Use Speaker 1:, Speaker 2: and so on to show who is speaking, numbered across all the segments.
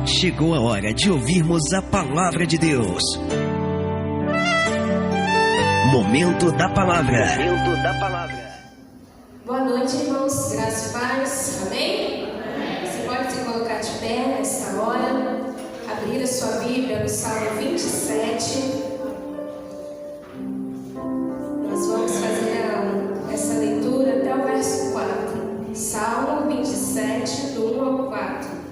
Speaker 1: Chegou a hora de ouvirmos a palavra de Deus. Momento da palavra. Momento da palavra.
Speaker 2: Boa noite, irmãos. Graça e paz. Amém? Você pode se colocar de pé nesta hora, abrir a sua Bíblia no Salmo 27. Nós vamos fazer essa leitura até o verso 4. Salmo 27, do 1 ao 4.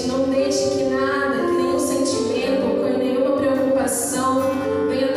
Speaker 2: Não deixe que nada, que nenhum sentimento ou nenhuma preocupação venha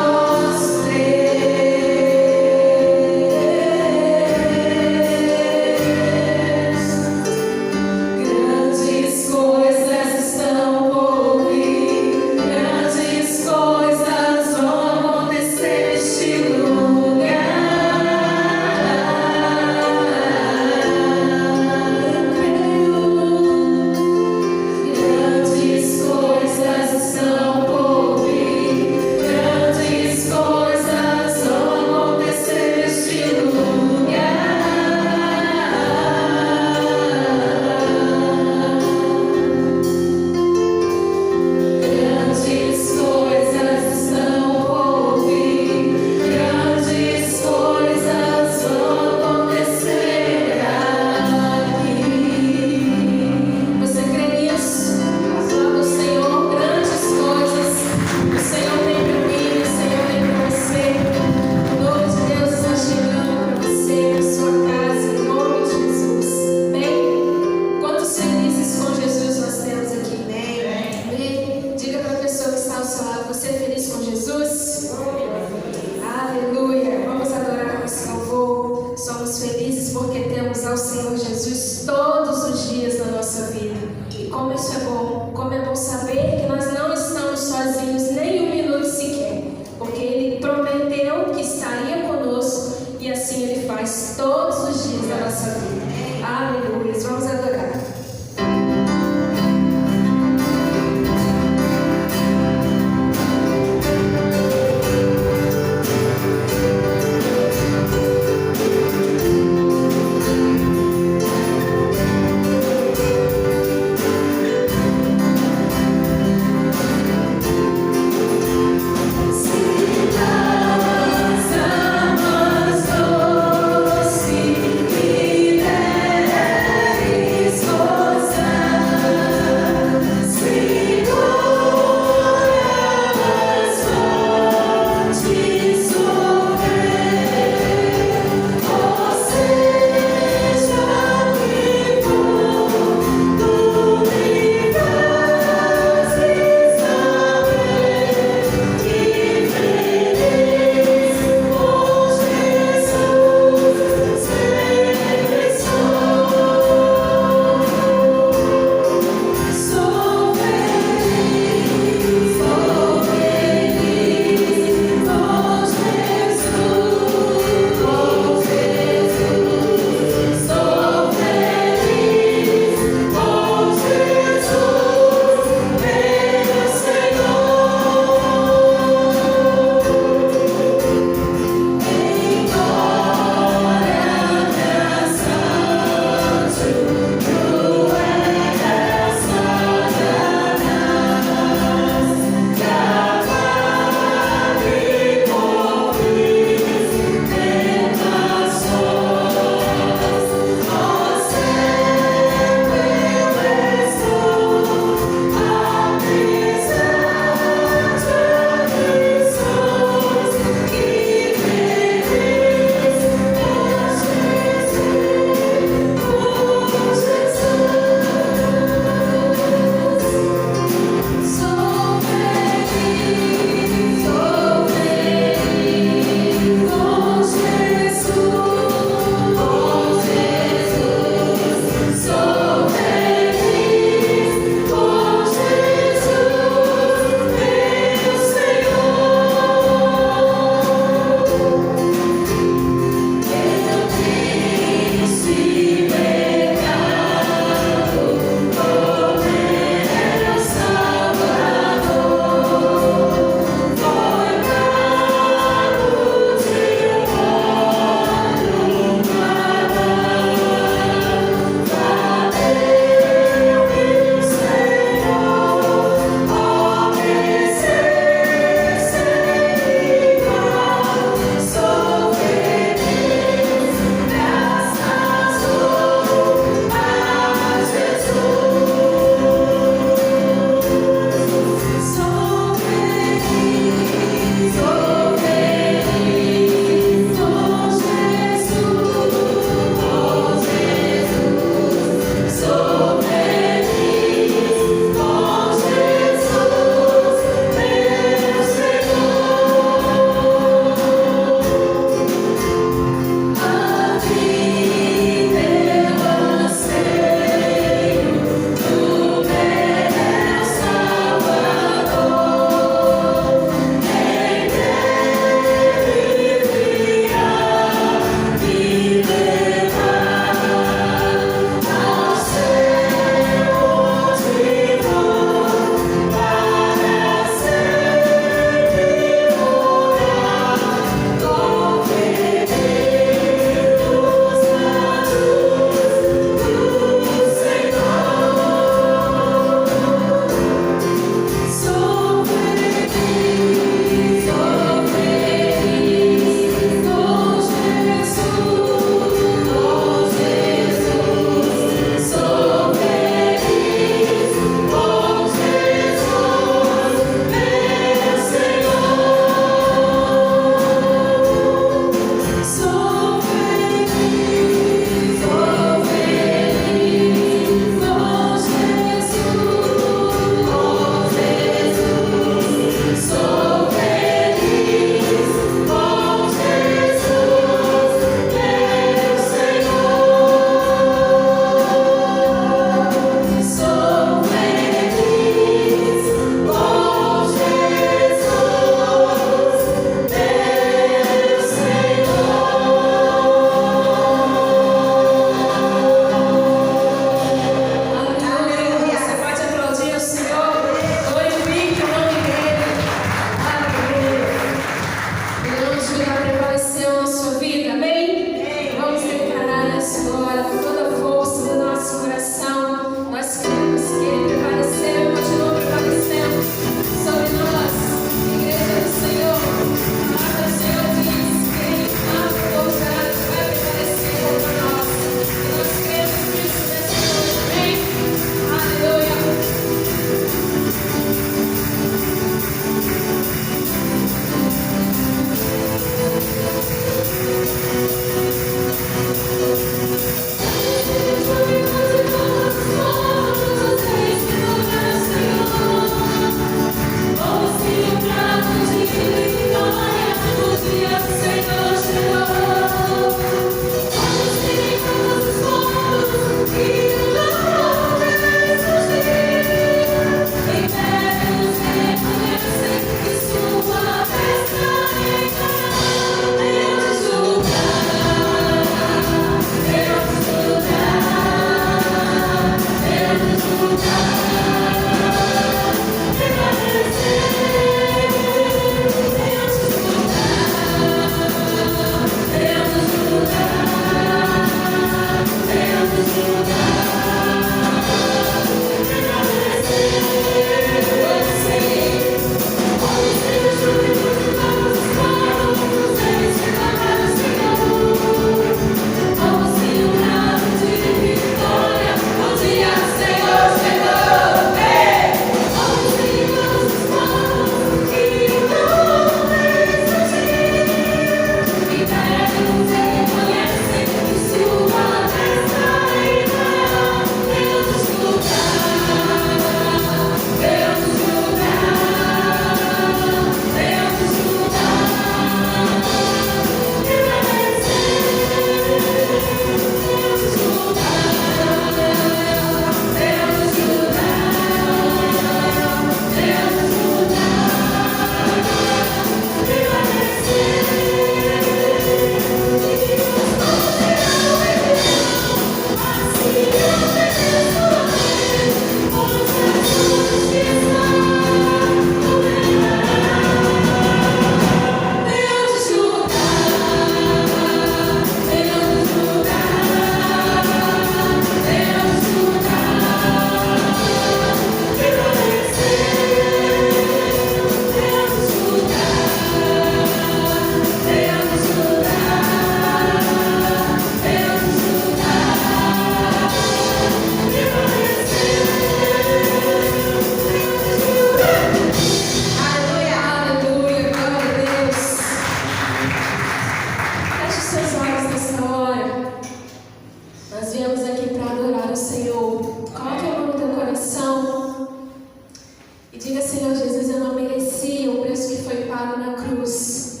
Speaker 2: Diga, Senhor Jesus, eu não merecia o preço que foi pago na cruz,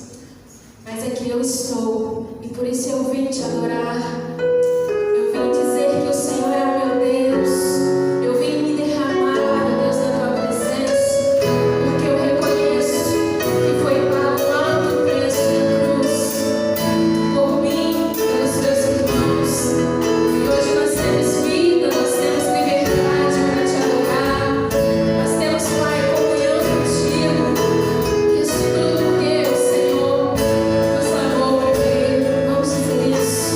Speaker 2: mas aqui eu estou, e por isso eu vim te adorar. Eu vim dizer que o Senhor é o meu Deus. Eu vim me derramar, ó Deus, na tua presença, porque eu reconheço que foi pago um alto preço na cruz, por mim, pelos teus irmãos. E hoje nós temos vida, nós temos liberdade para te adorar. Nós temos, Pai, comunhão contigo. Isso tudo porque o Senhor nos amou primeiro. Vamos dizer isso.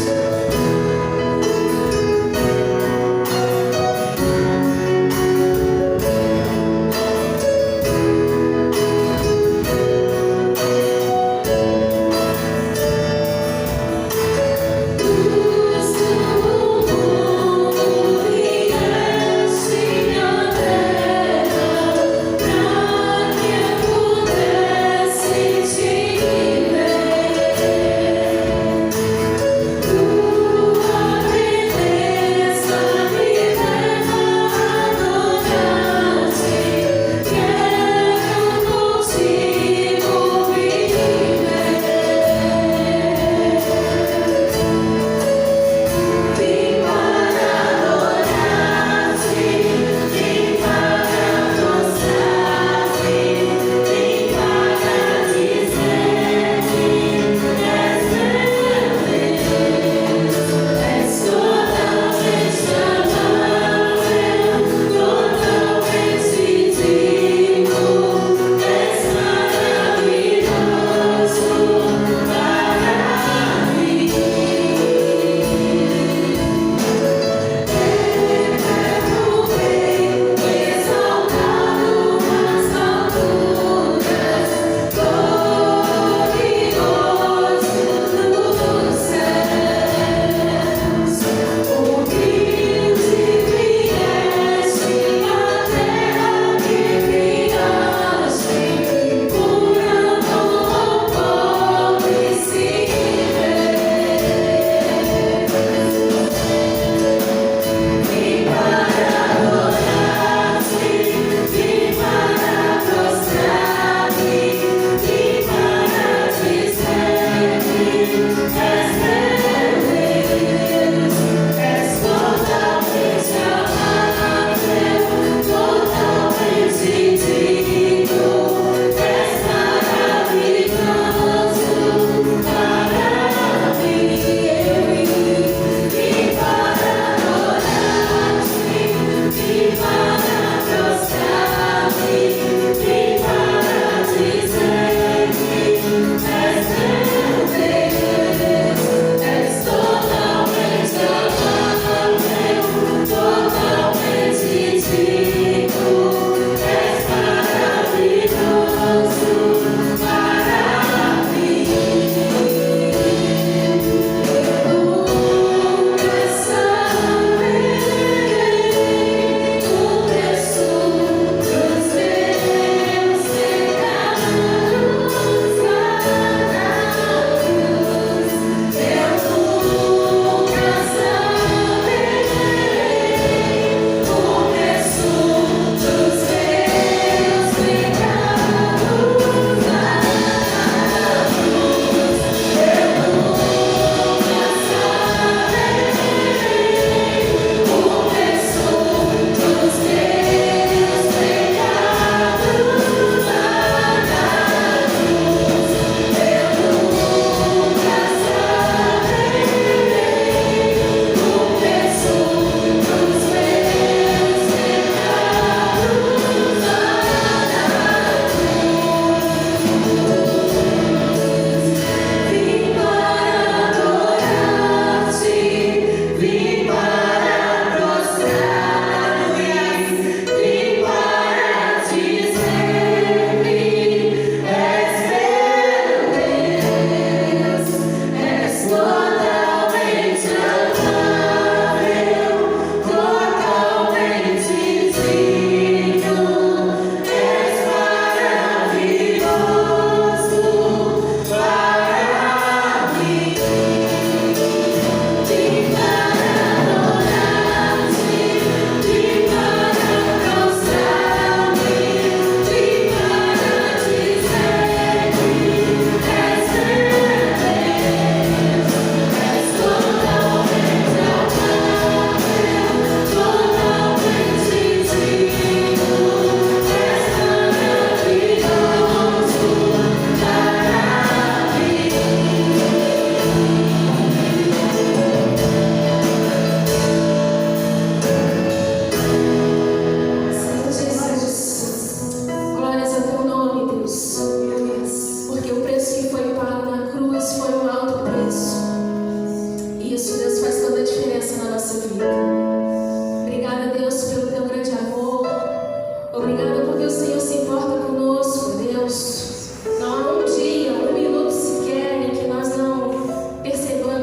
Speaker 2: Senhor se importa conosco, Deus. Não há um dia, um minuto sequer em que nós não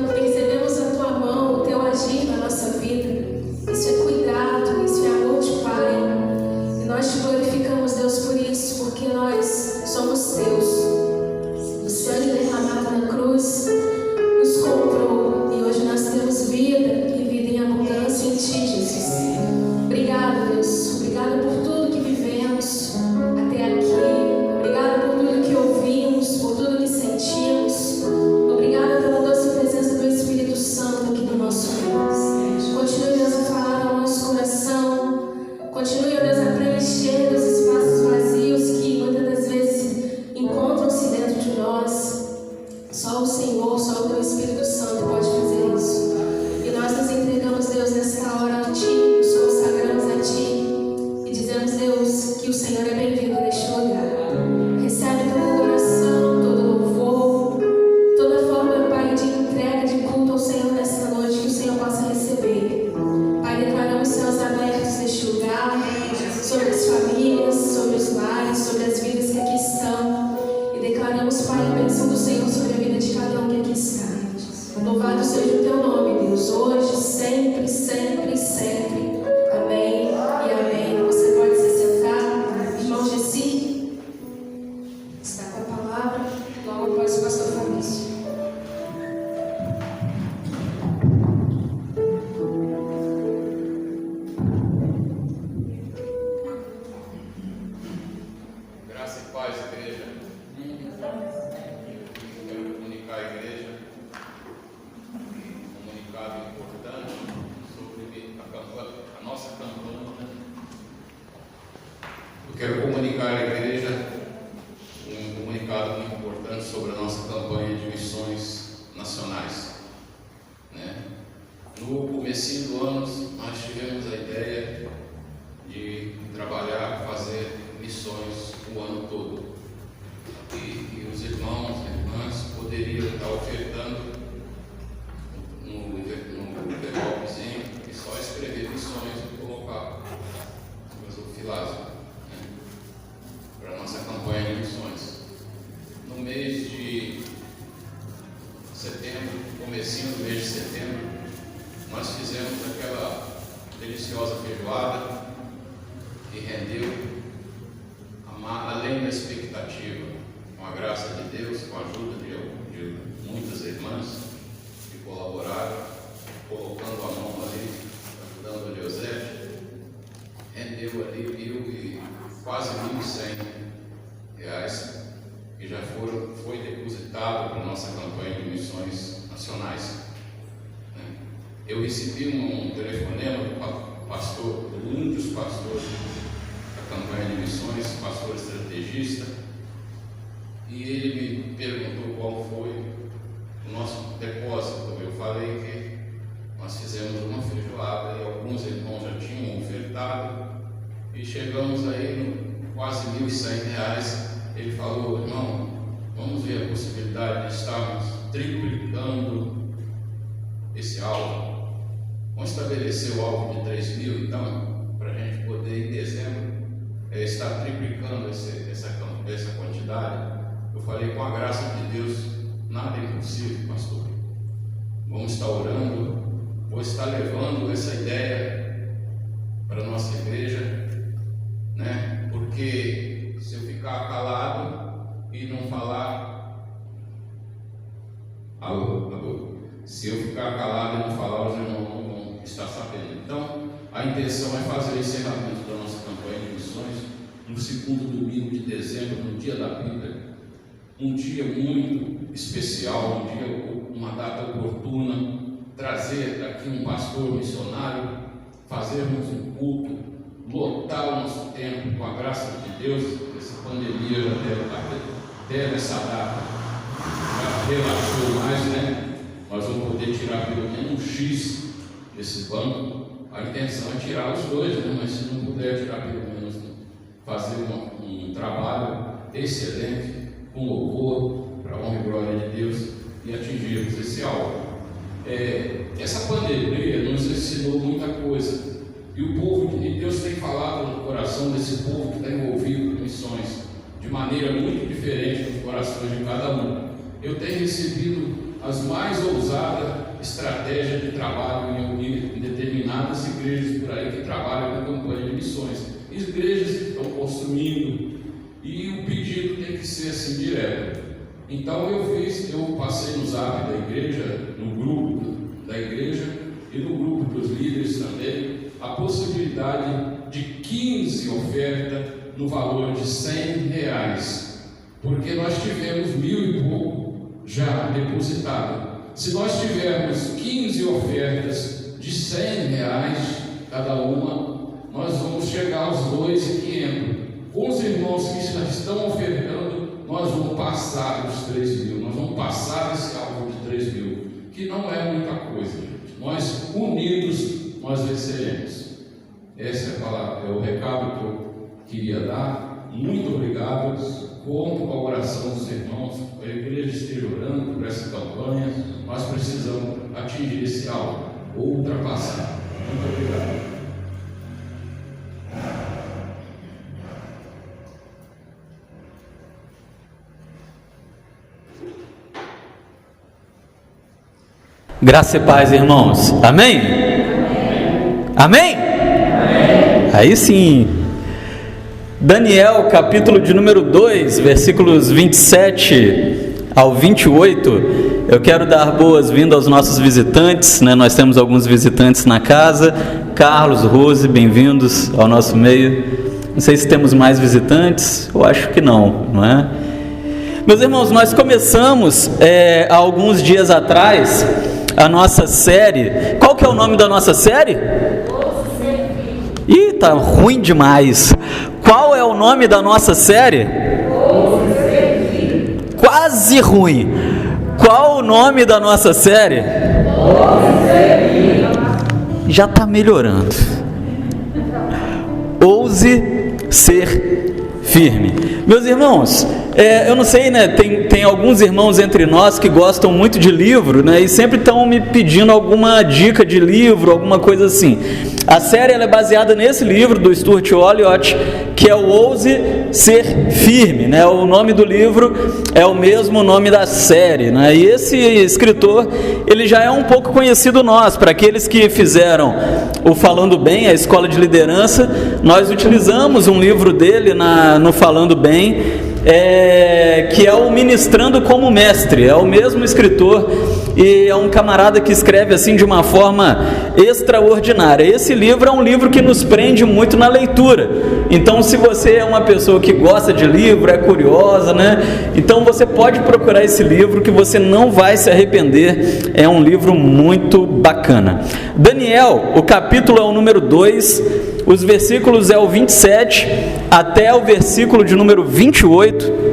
Speaker 2: percebemos a Tua mão, o Teu agir na nossa vida. Isso é cuidado, isso é amor de Pai. E nós te glorificamos, Deus, por isso, porque nós somos Teus. O sangue derramado na cruz nos comprou e hoje nós temos vida e vida em abundância em Ti, Jesus. Obrigado, Deus. Obrigado por tudo que vivemos até aqui. Obrigado por tudo que ouvimos, por tudo que sentimos. Obrigado pela doce presença do Espírito Santo aqui no nosso meio. Continue, Deus, a falar ao nosso coração. Continue, Deus, a preencher os espaços vazios que muitas das vezes encontram-se dentro de nós. Só o Senhor, só o Teu Espírito Santo pode fazer isso. E nós nos entregamos, Deus, nesta hora a Ti, nos consagramos a Ti e dizemos, Deus, que o Senhor é bem-vindo neste lugar. Recebe toda adoração, todo louvor, toda forma, Pai, de entrega, de culto ao Senhor nesta noite, que o Senhor possa receber. Pai, declaramos céus abertos neste lugar, sobre as famílias, sobre os lares, sobre as vidas que aqui estão. E declaramos, Pai, a bênção do Senhor sobre a vida de cada um que aqui está. Louvado seja o Teu nome, Deus, hoje, sempre, sempre, sempre. Amém e amém. Você pode se sentar. Irmão Gessi está com a palavra, logo após o pastor Fabrício.
Speaker 3: Graça e paz, igreja. Quero comunicar à igreja um comunicado importante sobre a nossa campanha. Eu quero comunicar à igreja um comunicado muito importante sobre a nossa campanha de missões nacionais. No comecinho do ano, nós tivemos a ideia de trabalhar, fazer missões o ano todo. E os irmãos e irmãs poderiam estar ofertando no envelopezinho e só escrever missões e colocar o filásio, para a nossa campanha de missões. No mês de setembro, comecinho do mês de setembro, nós fizemos aquela deliciosa feijoada que rendeu além da expectativa, com a graça de Deus, com a ajuda de muitas irmãs que colaboraram, colocando a mão ali, ajudando o José, rendeu ali quase R$1.100 que já foi depositado para a nossa campanha de missões nacionais. Eu recebi um telefonema do pastor, um dos pastores da campanha de missões, pastor estrategista, e ele me perguntou qual foi o nosso depósito. Eu falei que nós fizemos uma feijoada e alguns irmãos já tinham ofertado e chegamos aí no quase R$1.100. Ele falou: irmão, vamos ver a possibilidade de estarmos triplicando esse alvo. Vamos estabelecer o alvo de 3.000, então, para a gente poder em dezembro estar triplicando essa quantidade. Eu falei: com a graça de Deus, nada é impossível, pastor. Vamos estar orando, vou estar levando essa ideia para a nossa igreja, porque se eu ficar calado e não falar, se eu ficar calado e não falar, os irmãos não vão estar sabendo. Então, a intenção é fazer o encerramento da nossa campanha de missões no segundo domingo de dezembro, no dia da Bíblia. Um dia muito especial, uma data oportuna, trazer aqui um pastor missionário, fazermos um culto, lotar o nosso templo com a graça de Deus. Essa pandemia já deve essa data, já relaxou mais, Nós vamos poder tirar pelo menos um X desse banco. A intenção é tirar os dois, mas se não puder tirar pelo menos, fazer um trabalho excelente, com louvor, para a honra e glória de Deus, e atingirmos esse alvo. Essa pandemia nos ensinou muita coisa, E o povo, e Deus tem falado no coração desse povo que está envolvido em missões de maneira muito diferente nos corações de cada um. Eu tenho recebido as mais ousadas estratégias de trabalho em determinadas igrejas por aí que trabalham na campanha de missões. Igrejas que estão construindo e o pedido tem que ser assim direto. Então eu passei no zap da igreja, no grupo da igreja e no grupo dos líderes também, a possibilidade de 15 ofertas no valor de R$100, porque nós tivemos 1.000 e pouco já depositado. Se nós tivermos 15 ofertas de R$100 cada uma, nós vamos chegar aos 2.500. Com os irmãos que já estão ofertando, nós vamos passar dos 3.000, nós vamos passar esse alvo de 3.000, que não é muita coisa, gente. Nós unidos, nós venceremos. Essa é a palavra, é o recado que eu queria dar. Muito obrigado. Conto com a oração dos irmãos, a igreja esteja orando por essa campanha. Nós precisamos atingir esse alvo ou ultrapassar. Muito obrigado.
Speaker 4: Graça e paz, irmãos. Amém? Amém? Amém? Aí sim. Daniel, capítulo de número 2, versículos 27 ao 28. Eu quero dar boas-vindas aos nossos visitantes, né? Nós temos alguns visitantes na casa. Carlos, Rose, bem-vindos ao nosso meio. Não sei se temos mais visitantes, eu acho que não, não é? Meus irmãos, nós começamos há alguns dias atrás a nossa série. Qual que é o nome da nossa série? Ih, tá ruim demais. Qual é o nome da nossa série? Quase ruim. Qual o nome da nossa série? Já está melhorando. Ouse ser firme. Meus irmãos, eu não sei, né? Tem alguns irmãos entre nós que gostam muito de livro, né? E sempre estão me pedindo alguma dica de livro, alguma coisa assim. A série ela é baseada nesse livro do Stuart Olliott, que é o Ouse Ser Firme, né? O nome do livro é o mesmo nome da série, né? E esse escritor, ele já é um pouco conhecido nós. Para aqueles que fizeram o Falando Bem, a escola de liderança, nós utilizamos um livro dele no Falando Bem, que é o Ministrando como Mestre. É o mesmo escritor e é um camarada que escreve assim de uma forma extraordinária. Esse livro é um livro que nos prende muito na leitura. Então, se você é uma pessoa que gosta de livro, é curiosa, né? Então você pode procurar esse livro que você não vai se arrepender. É um livro muito bacana. Daniel, o capítulo é o número 2, os versículos é o 27 até o versículo de número 28.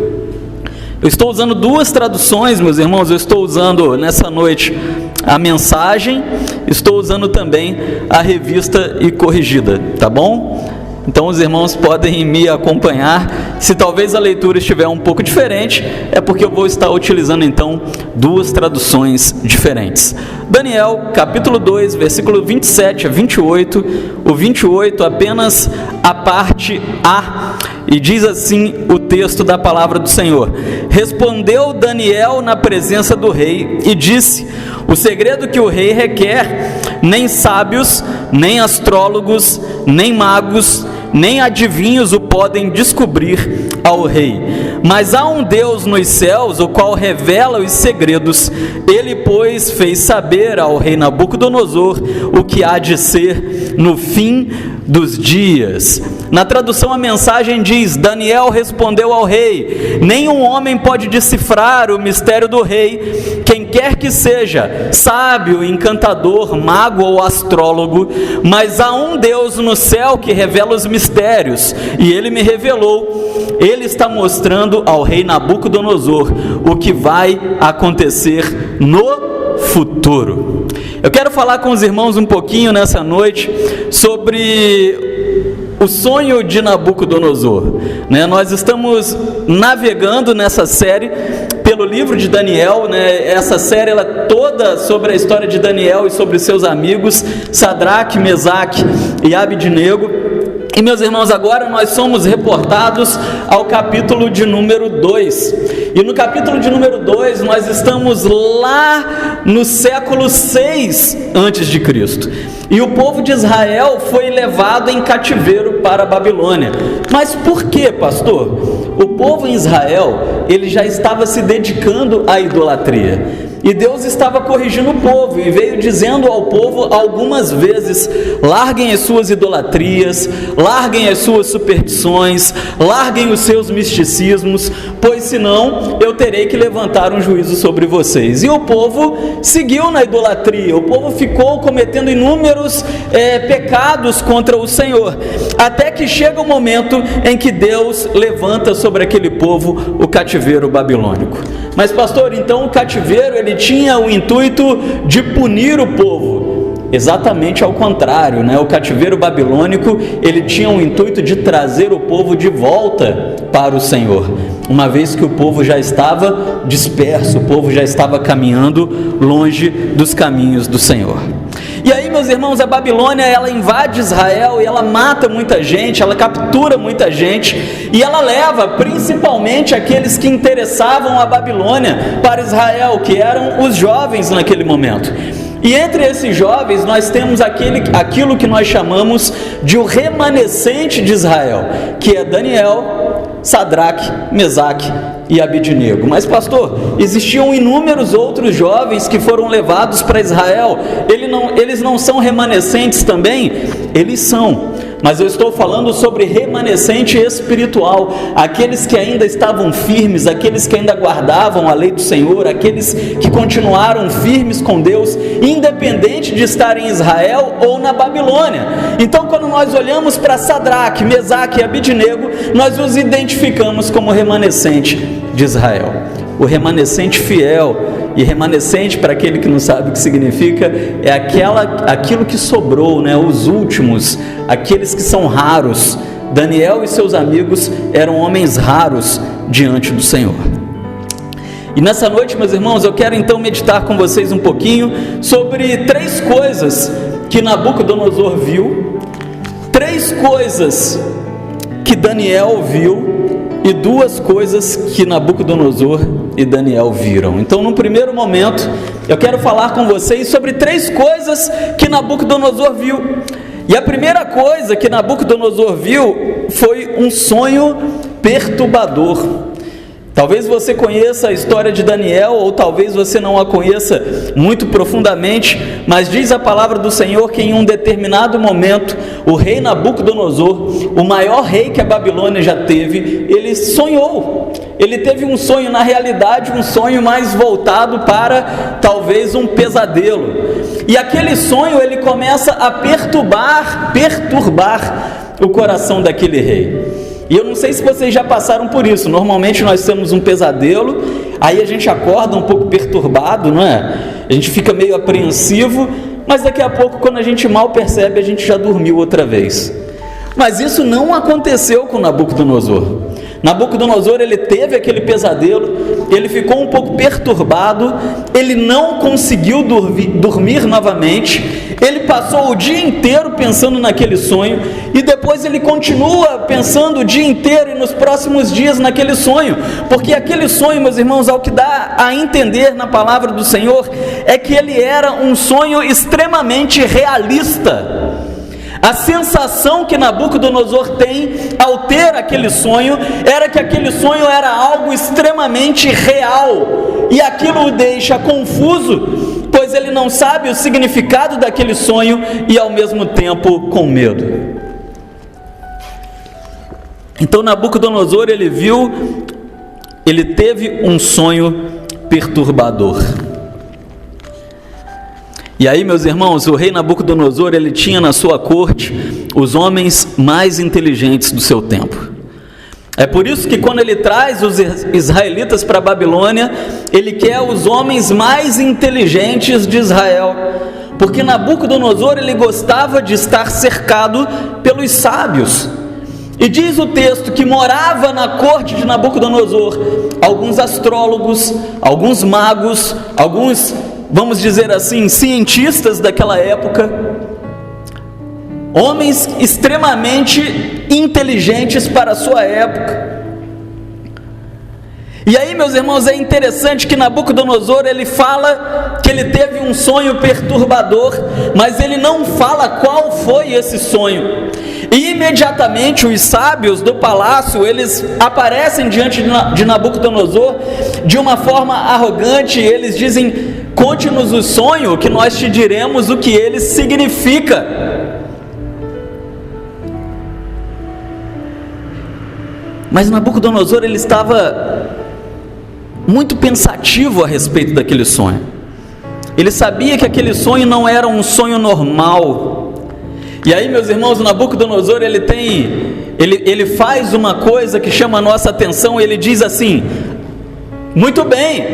Speaker 4: Eu estou usando duas traduções, meus irmãos. Eu estou usando nessa noite a Mensagem, estou usando também a Revista e Corrigida, tá bom? Então os irmãos podem me acompanhar. Se talvez a leitura estiver um pouco diferente, é porque eu vou estar utilizando então duas traduções diferentes. Daniel, capítulo 2, versículo 27 a 28, o 28 apenas a parte A, e diz assim o texto da palavra do Senhor: Respondeu Daniel na presença do rei e disse: o segredo que o rei requer, nem sábios, nem astrólogos, nem magos, nem adivinhos o podem descobrir ao rei. Mas há um Deus nos céus, o qual revela os segredos. Ele, pois, fez saber ao rei Nabucodonosor o que há de ser no fim dos dias. Na tradução, a Mensagem diz: Daniel respondeu ao rei: nenhum homem pode decifrar o mistério do rei, quem quer que seja, sábio, encantador, mago ou astrólogo, mas há um Deus no céu que revela os mistérios, e ele me revelou. Ele está mostrando ao rei Nabucodonosor o que vai acontecer no futuro. Eu quero falar com os irmãos um pouquinho nessa noite sobre o sonho de Nabucodonosor, né? Nós estamos navegando nessa série pelo livro de Daniel, né? Essa série ela é toda sobre a história de Daniel e sobre seus amigos, Sadraque, Mesaque e Abidnego. E meus irmãos, agora nós somos reportados ao capítulo de número 2. E no capítulo de número 2 nós estamos lá no século 6 a.C. E o povo de Israel foi levado em cativeiro para a Babilônia. Mas por quê, pastor? O povo em Israel, ele já estava se dedicando à idolatria. E Deus estava corrigindo o povo e veio dizendo ao povo algumas vezes: larguem as suas idolatrias, larguem as suas superstições, larguem os seus misticismos, pois senão eu terei que levantar um juízo sobre vocês. E o povo seguiu na idolatria, o povo ficou cometendo inúmeros pecados contra o Senhor, até que chega o momento em que Deus levanta sobre aquele povo o cativeiro babilônico. Mas pastor, então o cativeiro ele tinha o intuito de punir o povo? Exatamente ao contrário, né? O cativeiro babilônico ele tinha o intuito de trazer o povo de volta para o Senhor, uma vez que o povo já estava disperso, o povo já estava caminhando longe dos caminhos do Senhor. E aí, meus irmãos, a Babilônia ela invade Israel e ela mata muita gente, ela captura muita gente e ela leva principalmente aqueles que interessavam a Babilônia para Israel, que eram os jovens naquele momento. E entre esses jovens nós temos aquilo que nós chamamos de o remanescente de Israel, que é Daniel, Sadraque, Mesaque e Abidnego. Mas pastor, existiam inúmeros outros jovens que foram levados para Israel. Eles não são remanescentes também? Eles são. Mas eu estou falando sobre remanescente espiritual, aqueles que ainda estavam firmes, aqueles que ainda guardavam a lei do Senhor, aqueles que continuaram firmes com Deus, independente de estar em Israel ou na Babilônia. Então, quando nós olhamos para Sadraque, Mesaque e Abidnego, nós os identificamos como remanescente de Israel, o remanescente fiel. E remanescente, para aquele que não sabe o que significa, é aquilo que sobrou, né? Os últimos, aqueles que são raros. Daniel e seus amigos eram homens raros diante do Senhor. E nessa noite, meus irmãos, eu quero então meditar com vocês um pouquinho sobre 3 coisas que Nabucodonosor viu, 3 coisas que Daniel viu e 2 coisas que Nabucodonosor e Daniel viram. Então, no primeiro momento, eu quero falar com vocês sobre 3 coisas que Nabucodonosor viu. E a primeira coisa que Nabucodonosor viu foi um sonho perturbador. Talvez você conheça a história de Daniel, ou talvez você não a conheça muito profundamente, mas diz a palavra do Senhor que em um determinado momento, o rei Nabucodonosor, o maior rei que a Babilônia já teve, ele sonhou. Ele teve um sonho, na realidade, um sonho mais voltado para talvez um pesadelo. E aquele sonho, ele começa a perturbar o coração daquele rei. E eu não sei se vocês já passaram por isso. Normalmente nós temos um pesadelo, aí a gente acorda um pouco perturbado, não é? A gente fica meio apreensivo, mas daqui a pouco, quando a gente mal percebe, a gente já dormiu outra vez. Mas isso não aconteceu com Nabucodonosor. Nabucodonosor, ele teve aquele pesadelo, ele ficou um pouco perturbado, ele não conseguiu dormir novamente, ele passou o dia inteiro pensando naquele sonho, e depois ele continua pensando o dia inteiro e nos próximos dias naquele sonho, porque aquele sonho, meus irmãos, ao que dá a entender na palavra do Senhor, é que ele era um sonho extremamente realista. A sensação que Nabucodonosor tem ao ter aquele sonho era que aquele sonho era algo extremamente real, e aquilo o deixa confuso, pois ele não sabe o significado daquele sonho e ao mesmo tempo com medo. Então Nabucodonosor ele teve um sonho perturbador. E aí, meus irmãos, o rei Nabucodonosor, ele tinha na sua corte os homens mais inteligentes do seu tempo. É por isso que quando ele traz os israelitas para a Babilônia, ele quer os homens mais inteligentes de Israel. Porque Nabucodonosor, ele gostava de estar cercado pelos sábios. E diz o texto que morava na corte de Nabucodonosor alguns astrólogos, alguns magos, alguns, vamos dizer assim, cientistas daquela época, homens extremamente inteligentes para a sua época. E aí, meus irmãos, é interessante que Nabucodonosor, ele fala que ele teve um sonho perturbador, mas ele não fala qual foi esse sonho. E imediatamente os sábios do palácio, eles aparecem diante de Nabucodonosor de uma forma arrogante, e eles dizem: conte-nos o sonho, que nós te diremos o que ele significa. Mas Nabucodonosor, ele estava muito pensativo a respeito daquele sonho. Ele sabia que aquele sonho não era um sonho normal. E aí, meus irmãos, Nabucodonosor, ele faz uma coisa que chama a nossa atenção. Ele diz assim: muito bem,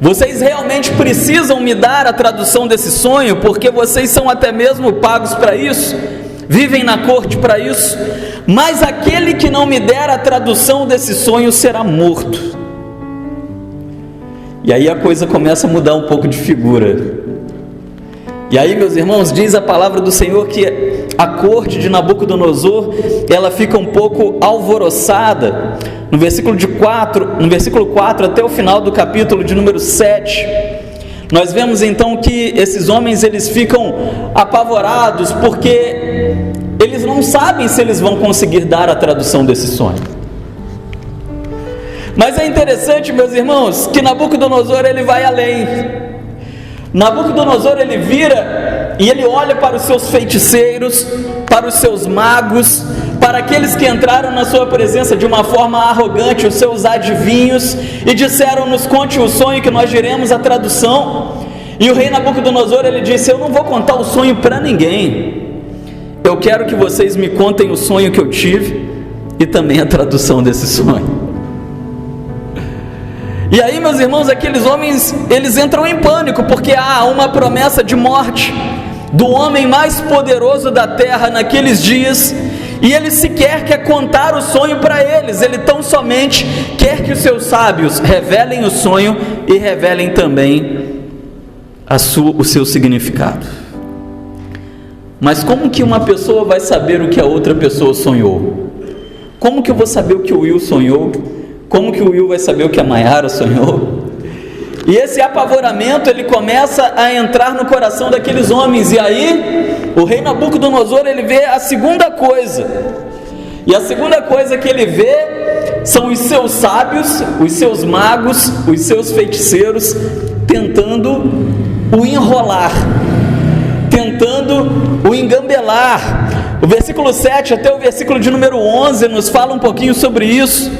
Speaker 4: vocês realmente precisam me dar a tradução desse sonho, porque vocês são até mesmo pagos para isso, vivem na corte para isso, mas aquele que não me der a tradução desse sonho será morto. E aí a coisa começa a mudar um pouco de figura. E aí, meus irmãos, diz a palavra do Senhor que a corte de Nabucodonosor, ela fica um pouco alvoroçada. No versículo 4 até o final do capítulo de número 7, nós vemos então que esses homens, eles ficam apavorados, porque eles não sabem se eles vão conseguir dar a tradução desse sonho. Mas é interessante, meus irmãos, que Nabucodonosor, ele vai além. Nabucodonosor, ele vira e ele olha para os seus feiticeiros, para os seus magos, para aqueles que entraram na sua presença de uma forma arrogante, os seus adivinhos, e disseram: nos conte o sonho que nós diremos a tradução. E o rei Nabucodonosor, ele disse: eu não vou contar o sonho para ninguém, eu quero que vocês me contem o sonho que eu tive e também a tradução desse sonho. E aí, meus irmãos, aqueles homens, eles entram em pânico, porque há uma promessa de morte do homem mais poderoso da terra naqueles dias, e ele sequer quer contar o sonho para eles, ele tão somente quer que os seus sábios revelem o sonho e revelem também o seu significado. Mas como que uma pessoa vai saber o que a outra pessoa sonhou? Como que eu vou saber o que o Will sonhou? Como que o Will vai saber o que a Mayara sonhou? E esse apavoramento, ele começa a entrar no coração daqueles homens. E aí, o rei Nabucodonosor, ele vê a segunda coisa. E a segunda coisa que ele vê são os seus sábios, os seus magos, os seus feiticeiros tentando o enrolar, tentando o engambelar. O versículo 7 até o versículo de número 11 nos fala um pouquinho sobre isso.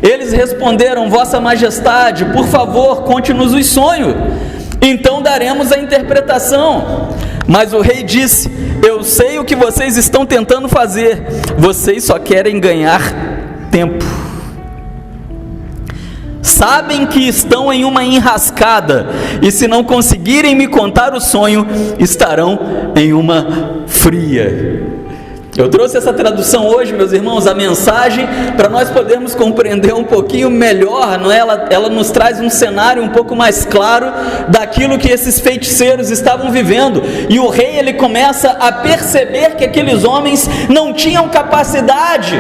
Speaker 4: Eles responderam: Vossa Majestade, por favor, conte-nos o sonho, então daremos a interpretação. Mas o rei disse: eu sei o que vocês estão tentando fazer, vocês só querem ganhar tempo. Sabem que estão em uma enrascada, e se não conseguirem me contar o sonho, estarão em uma fria. Eu trouxe essa tradução hoje, meus irmãos, a mensagem, para nós podermos compreender um pouquinho melhor, não é? Ela nos traz um cenário um pouco mais claro daquilo que esses feiticeiros estavam vivendo. E o rei, ele começa a perceber que aqueles homens não tinham capacidade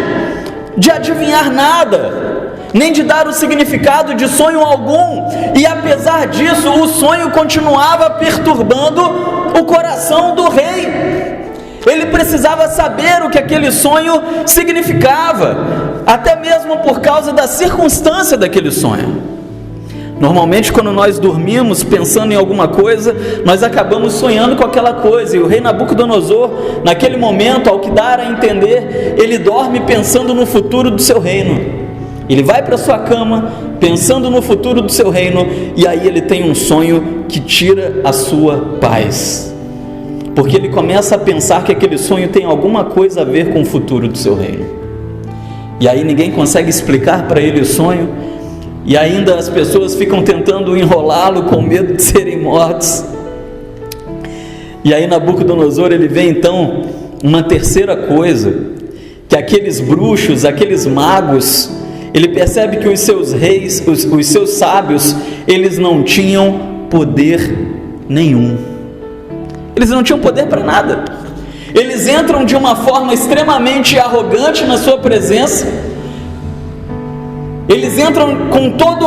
Speaker 4: de adivinhar nada, nem de dar o significado de sonho algum. E apesar disso, o sonho continuava perturbando o coração do rei. Ele precisava saber o que aquele sonho significava, até mesmo por causa da circunstância daquele sonho. Normalmente, quando nós dormimos pensando em alguma coisa, nós acabamos sonhando com aquela coisa. E o rei Nabucodonosor, naquele momento, ao que dar a entender, ele dorme pensando no futuro do seu reino. Ele vai para sua cama pensando no futuro do seu reino, e aí ele tem um sonho que tira a sua paz, porque ele começa a pensar que aquele sonho tem alguma coisa a ver com o futuro do seu reino. E aí ninguém consegue explicar para ele o sonho, e ainda as pessoas ficam tentando enrolá-lo com medo de serem mortos. E aí Nabucodonosor, ele vê então uma terceira coisa, que aqueles bruxos, aqueles magos, ele percebe que os seus reis, os seus sábios, eles não tinham poder nenhum. Eles não tinham poder para nada. Eles entram de uma forma extremamente arrogante na sua presença. Eles entram com todo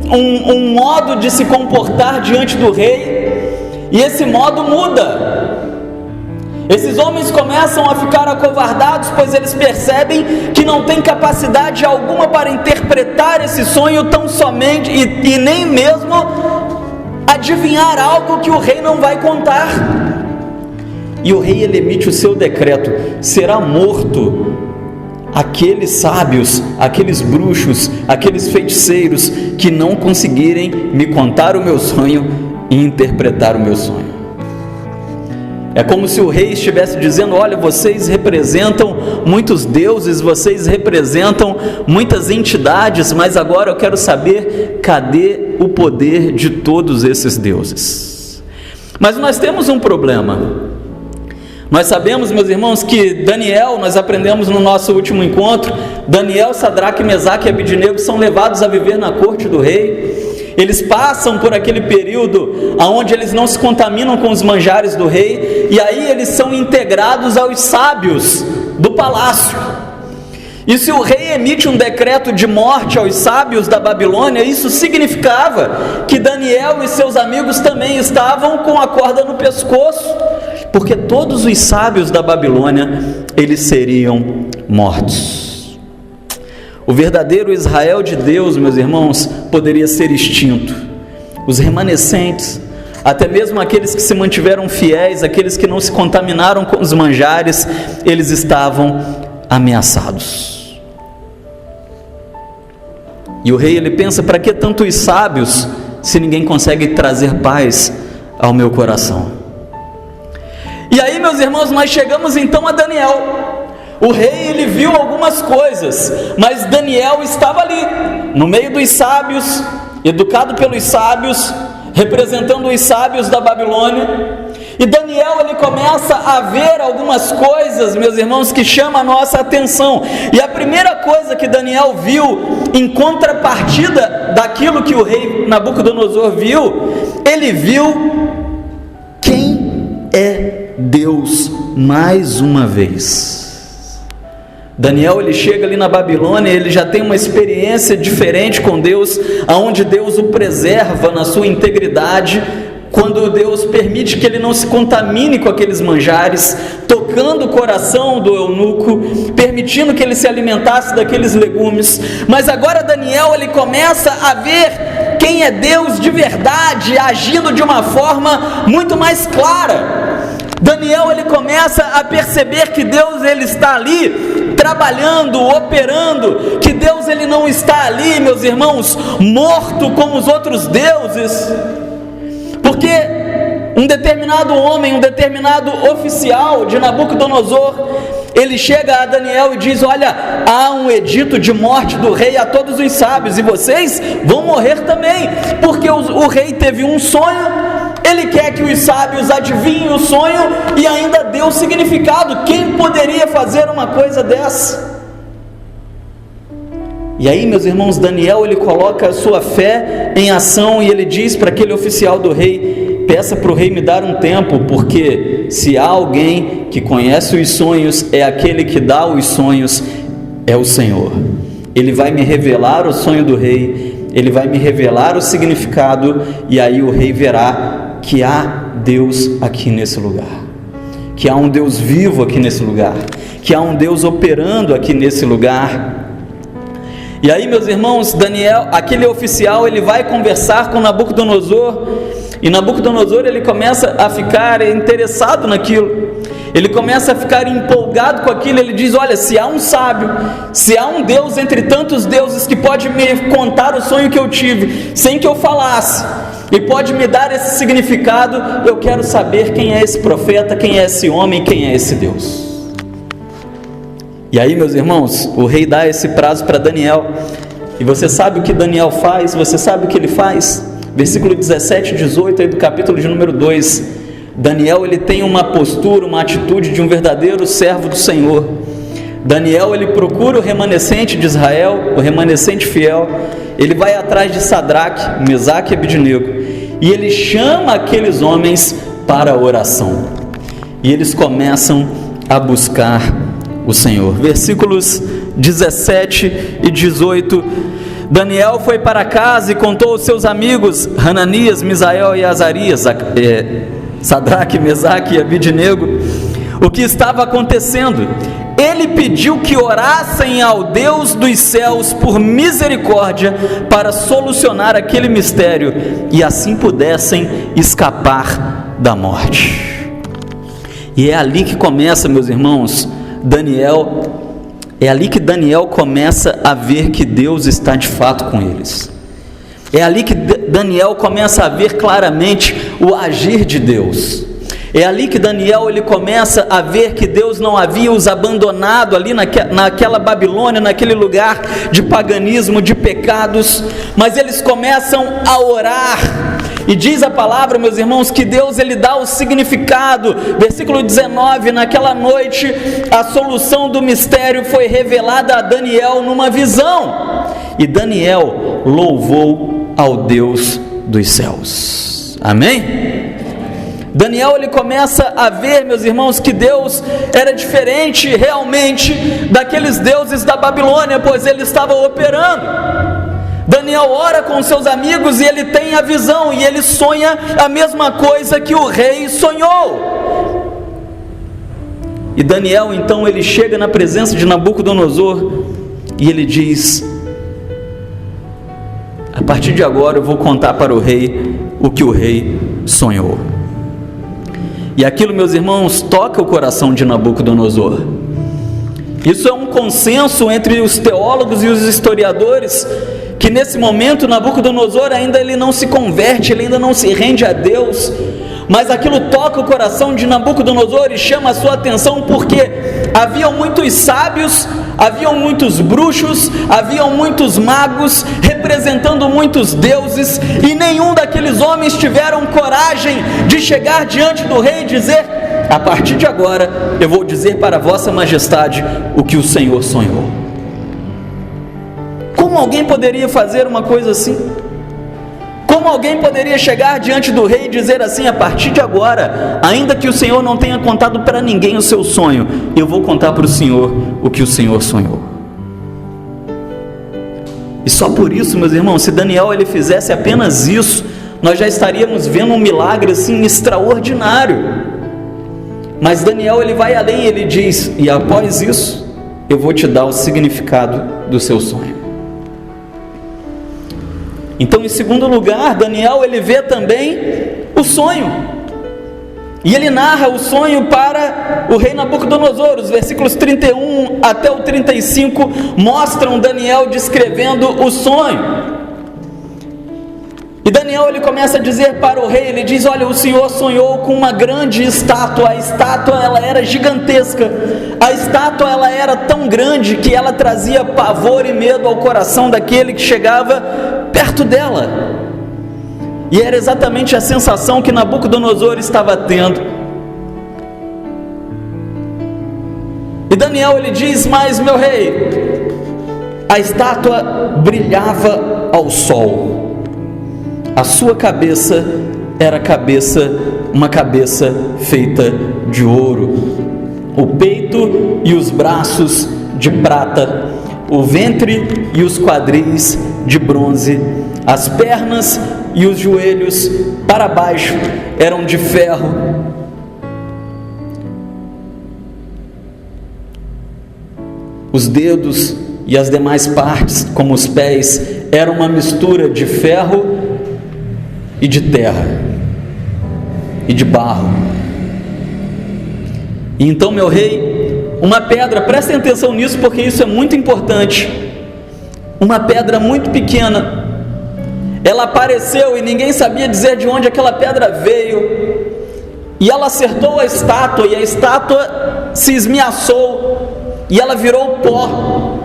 Speaker 4: um modo de se comportar diante do rei, e esse modo muda. Esses homens começam a ficar acovardados, pois eles percebem que não têm capacidade alguma para interpretar esse sonho tão somente, e nem mesmo adivinhar algo que o rei não vai contar. E o rei, ele emite o seu decreto: será morto aqueles sábios, aqueles bruxos, aqueles feiticeiros que não conseguirem me contar o meu sonho e interpretar o meu sonho. É como se o rei estivesse dizendo: olha, vocês representam muitos deuses, vocês representam muitas entidades, mas agora eu quero saber, cadê o poder de todos esses deuses? Mas nós temos um problema. Nós sabemos, meus irmãos, que Daniel, nós aprendemos no nosso último encontro, Daniel, Sadraque, Mesaque e Abidnego são levados a viver na corte do rei. Eles passam por aquele período onde eles não se contaminam com os manjares do rei, e aí eles são integrados aos sábios do palácio. E se o rei emite um decreto de morte aos sábios da Babilônia, isso significava que Daniel e seus amigos também estavam com a corda no pescoço, porque todos os sábios da Babilônia, eles seriam mortos. O verdadeiro Israel de Deus, meus irmãos, poderia ser extinto. Os remanescentes, até mesmo aqueles que se mantiveram fiéis, aqueles que não se contaminaram com os manjares, eles estavam ameaçados. E o rei, ele pensa: para que tantos sábios se ninguém consegue trazer paz ao meu coração? E aí, meus irmãos, nós chegamos então a Daniel. O rei, ele viu algumas coisas, mas Daniel estava ali, no meio dos sábios, educado pelos sábios, representando os sábios da Babilônia. E Daniel, ele começa a ver algumas coisas, meus irmãos, que chamam a nossa atenção. E a primeira coisa que Daniel viu, em contrapartida daquilo que o rei Nabucodonosor viu, ele viu quem é Deus mais uma vez. Daniel, ele chega ali na Babilônia, ele já tem uma experiência diferente com Deus, aonde Deus o preserva na sua integridade, quando Deus permite que ele não se contamine com aqueles manjares, tocando o coração do eunuco, permitindo que ele se alimentasse daqueles legumes. Mas agora Daniel, ele começa a ver quem é Deus de verdade, agindo de uma forma muito mais clara. Daniel, ele começa a perceber que Deus, ele está ali trabalhando, operando, que Deus, ele não está ali, meus irmãos, morto como os outros deuses. Porque um determinado homem, um determinado oficial de Nabucodonosor, ele chega a Daniel e diz: olha, há um edito de morte do rei a todos os sábios, e vocês vão morrer também, porque o rei teve um sonho, ele quer que os sábios adivinhem o sonho e ainda dê o significado. Quem poderia fazer uma coisa dessa? E aí, meus irmãos, Daniel, ele coloca a sua fé em ação, e ele diz para aquele oficial do rei: peça para o rei me dar um tempo, porque se há alguém que conhece os sonhos, é aquele que dá os sonhos, é o Senhor. Ele vai me revelar o sonho do rei, ele vai me revelar o significado, e aí o rei verá que há Deus aqui nesse lugar, que há um Deus vivo aqui nesse lugar, que há um Deus operando aqui nesse lugar. E aí, meus irmãos, Daniel, aquele oficial, ele vai conversar com Nabucodonosor, e Nabucodonosor, ele começa a ficar interessado naquilo, ele começa a ficar empolgado com aquilo. Ele diz: olha, se há um sábio, se há um Deus entre tantos deuses que pode me contar o sonho que eu tive, sem que eu falasse, e pode me dar esse significado, eu quero saber quem é esse profeta, quem é esse homem, quem é esse Deus. E aí, meus irmãos, o rei dá esse prazo para Daniel, e você sabe o que Daniel faz? Você sabe o que ele faz? Versículo 17 e 18 aí do capítulo de número 2. Daniel, ele tem uma postura, uma atitude de um verdadeiro servo do Senhor. Daniel, ele procura o remanescente de Israel, o remanescente fiel. Ele vai atrás de Sadraque, Mesaque e Abednego, e ele chama aqueles homens para a oração. E eles começam a buscar o Senhor. Versículos 17 e 18. Daniel foi para casa e contou aos seus amigos Hananias, Misael e Azarias, Sadraque, Mesaque e Abednego, o que estava acontecendo. Ele pediu que orassem ao Deus dos céus por misericórdia para solucionar aquele mistério e assim pudessem escapar da morte. E é ali que começa, meus irmãos, é ali que Daniel começa a ver que Deus está de fato com eles. É ali que Daniel começa a ver claramente o agir de Deus. É ali que Daniel ele começa a ver que Deus não havia os abandonado ali naquela Babilônia, naquele lugar de paganismo, de pecados, mas eles começam a orar. E diz a palavra, meus irmãos, que Deus ele dá o significado. Versículo 19, naquela noite a solução do mistério foi revelada a Daniel numa visão. E Daniel louvou ao Deus dos céus. Amém? Daniel ele começa a ver, meus irmãos, que Deus era diferente realmente daqueles deuses da Babilônia, pois ele estava operando. Daniel ora com seus amigos e ele tem a visão, e ele sonha a mesma coisa que o rei sonhou. E Daniel então ele chega na presença de Nabucodonosor e ele diz: a partir de agora eu vou contar para o rei o que o rei sonhou. E aquilo, meus irmãos, toca o coração de Nabucodonosor. Isso é um consenso entre os teólogos e os historiadores, que nesse momento Nabucodonosor ainda ele não se converte, ele ainda não se rende a Deus, mas aquilo toca o coração de Nabucodonosor e chama a sua atenção, porque haviam muitos sábios, haviam muitos bruxos, haviam muitos magos, representando muitos deuses, e nenhum daqueles homens tiveram coragem de chegar diante do rei e dizer: a partir de agora eu vou dizer para vossa majestade o que o Senhor sonhou. Como alguém poderia fazer uma coisa assim? Como alguém poderia chegar diante do rei e dizer assim: a partir de agora, ainda que o Senhor não tenha contado para ninguém o seu sonho, eu vou contar para o Senhor o que o Senhor sonhou? E só por isso, meus irmãos, se Daniel ele fizesse apenas isso, nós já estaríamos vendo um milagre assim extraordinário. Mas Daniel ele vai além, ele diz: e após isso, eu vou te dar o significado do seu sonho. Então, em segundo lugar, Daniel ele vê também o sonho, e ele narra o sonho para o rei Nabucodonosor. Os versículos 31 até o 35 mostram Daniel descrevendo o sonho. E Daniel ele começa a dizer para o rei, ele diz: olha, o Senhor sonhou com uma grande estátua. A estátua ela era gigantesca, a estátua ela era tão grande que ela trazia pavor e medo ao coração daquele que chegava perto dela. E era exatamente a sensação que Nabucodonosor estava tendo. E Daniel ele diz: mas meu rei, a estátua brilhava ao sol. A sua cabeça era uma cabeça feita de ouro, o peito e os braços de prata, o ventre e os quadris de bronze, as pernas e os joelhos para baixo eram de ferro, os dedos e as demais partes, como os pés, eram uma mistura de ferro e de terra e de barro. E então, meu rei, uma pedra, prestem atenção nisso porque isso é muito importante, uma pedra muito pequena, ela apareceu e ninguém sabia dizer de onde aquela pedra veio, e ela acertou a estátua, e a estátua se esmiaçou, e ela virou pó,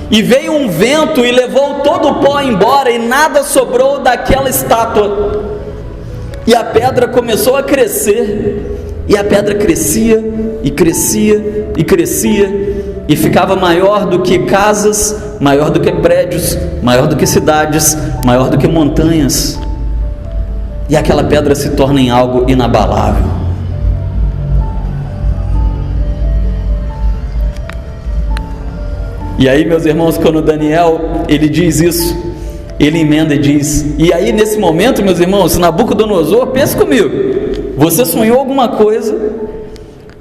Speaker 4: e veio um vento e levou todo o pó embora, e nada sobrou daquela estátua. E a pedra começou a crescer, e a pedra crescia, e crescia, e crescia, e ficava maior do que casas, maior do que prédios, maior do que cidades, maior do que montanhas. E aquela pedra se torna em algo inabalável. E aí, meus irmãos, quando Daniel, ele diz isso, ele emenda e diz, e aí nesse momento, meus irmãos, Nabucodonosor, pensa comigo, você sonhou alguma coisa,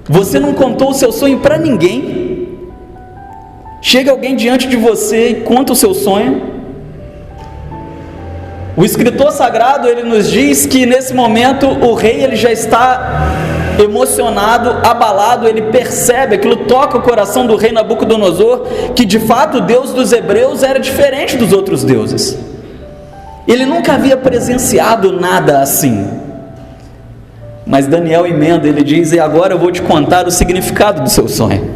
Speaker 4: você não contou o seu sonho para ninguém, chega alguém diante de você e conta o seu sonho. O escritor sagrado, ele nos diz que nesse momento o rei, ele já está emocionado, abalado, ele percebe, aquilo toca o coração do rei Nabucodonosor, que de fato o Deus dos hebreus era diferente dos outros deuses. Ele nunca havia presenciado nada assim. Mas Daniel emenda, ele diz, e agora eu vou te contar o significado do seu sonho.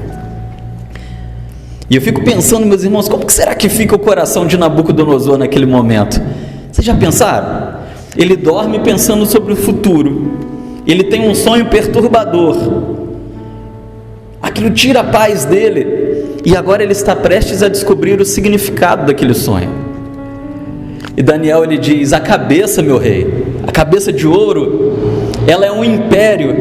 Speaker 4: E eu fico pensando, meus irmãos, como que será que fica o coração de Nabucodonosor naquele momento? Vocês já pensaram? Ele dorme pensando sobre o futuro, ele tem um sonho perturbador, aquilo tira a paz dele, e agora ele está prestes a descobrir o significado daquele sonho. E Daniel, ele diz, a cabeça, meu rei, a cabeça de ouro, ela é um império,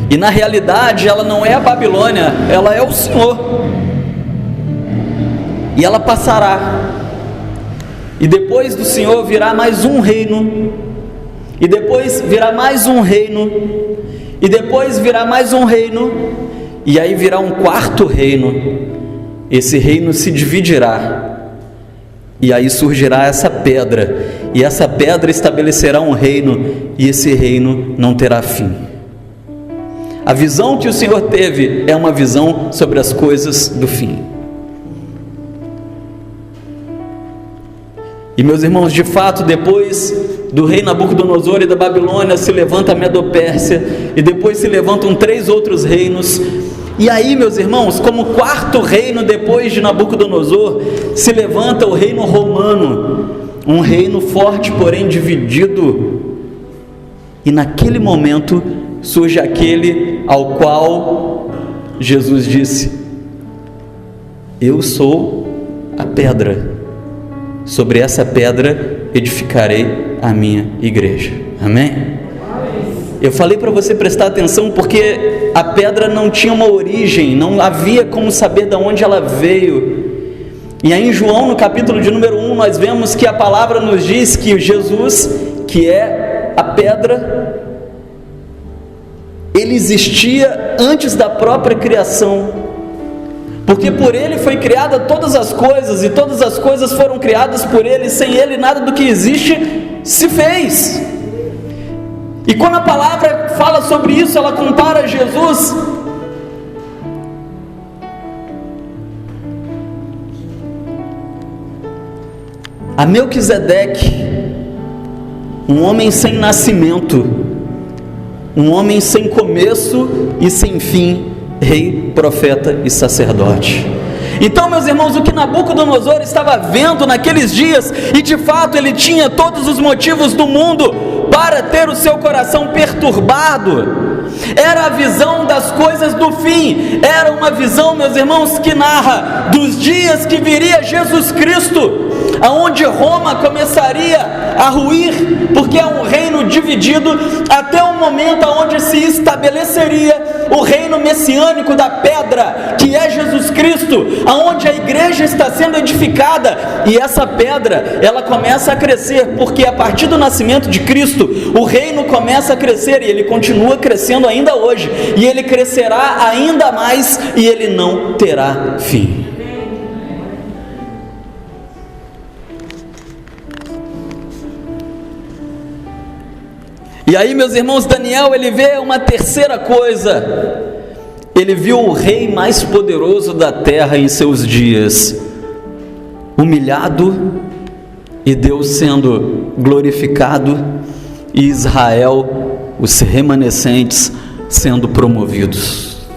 Speaker 4: e na realidade ela não é a Babilônia, ela é o Senhor, e ela passará, e depois do Senhor virá mais um reino, e depois virá mais um reino, e depois virá mais um reino, e aí virá um quarto reino. Esse reino se dividirá, e aí surgirá essa pedra, e essa pedra estabelecerá um reino, e esse reino não terá fim. A visão que o Senhor teve é uma visão sobre as coisas do fim. E meus irmãos, de fato, depois do rei Nabucodonosor e da Babilônia, se levanta a Medo-Pérsia, e depois se levantam 3 outros reinos, e aí, meus irmãos, como quarto reino depois de Nabucodonosor, se levanta o reino romano, um reino forte, porém dividido, e naquele momento surge aquele ao qual Jesus disse, eu sou a pedra, sobre essa pedra edificarei a minha igreja. Amém? Eu falei para você prestar atenção porque a pedra não tinha uma origem, não havia como saber de onde ela veio. E aí em João, no capítulo de número 1, nós vemos que a palavra nos diz que Jesus, que é a pedra, ele existia antes da própria criação, porque por ele foi criada todas as coisas, e todas as coisas foram criadas por ele, sem ele nada do que existe se fez. E quando a palavra fala sobre isso, ela compara Jesus a Melquisedeque, um homem sem nascimento, um homem sem começo e sem fim, rei, profeta e sacerdote. Então, meus irmãos, o que Nabucodonosor estava vendo naqueles dias, e de fato ele tinha todos os motivos do mundo para ter o seu coração perturbado, era a visão das coisas do fim, era uma visão, meus irmãos, que narra dos dias que viria Jesus Cristo, aonde Roma começaria a ruir, porque é um reino dividido, até o momento onde se estabeleceria o reino messiânico da pedra, que é Jesus Cristo, aonde a igreja está sendo edificada, e essa pedra, ela começa a crescer, porque a partir do nascimento de Cristo, o reino começa a crescer, e ele continua crescendo ainda hoje, e ele crescerá ainda mais, e ele não terá fim. E aí, meus irmãos, Daniel, ele vê uma terceira coisa, ele viu o rei mais poderoso da terra em seus dias, humilhado, e Deus sendo glorificado, e Israel, os remanescentes, sendo promovidos.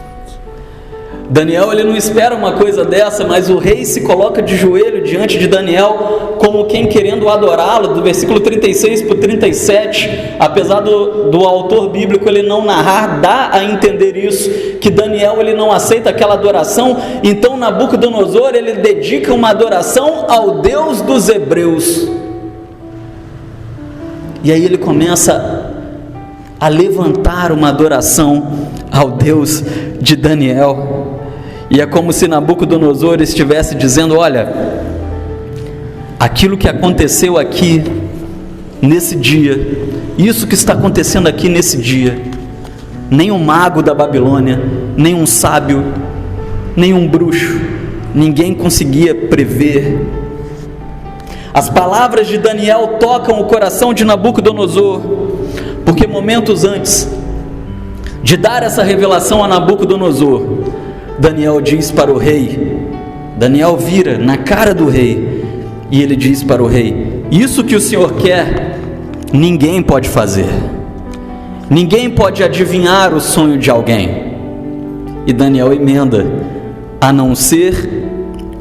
Speaker 4: Daniel, ele não espera uma coisa dessa, mas o rei se coloca de joelho diante de Daniel, como quem querendo adorá-lo, do versículo 36 para o 37, apesar do autor bíblico ele não narrar, dá a entender isso, que Daniel ele não aceita aquela adoração. Então Nabucodonosor ele dedica uma adoração ao Deus dos hebreus, e aí ele começa a levantar uma adoração ao Deus de Daniel. E é como se Nabucodonosor estivesse dizendo: olha, aquilo que aconteceu aqui nesse dia, isso que está acontecendo aqui nesse dia, nem um mago da Babilônia, nem um sábio, nem um bruxo, ninguém conseguia prever. As palavras de Daniel tocam o coração de Nabucodonosor, porque momentos antes de dar essa revelação a Nabucodonosor, Daniel diz para o rei, Daniel vira na cara do rei, e ele diz para o rei: isso que o Senhor quer, ninguém pode fazer, ninguém pode adivinhar o sonho de alguém. E Daniel emenda: a não ser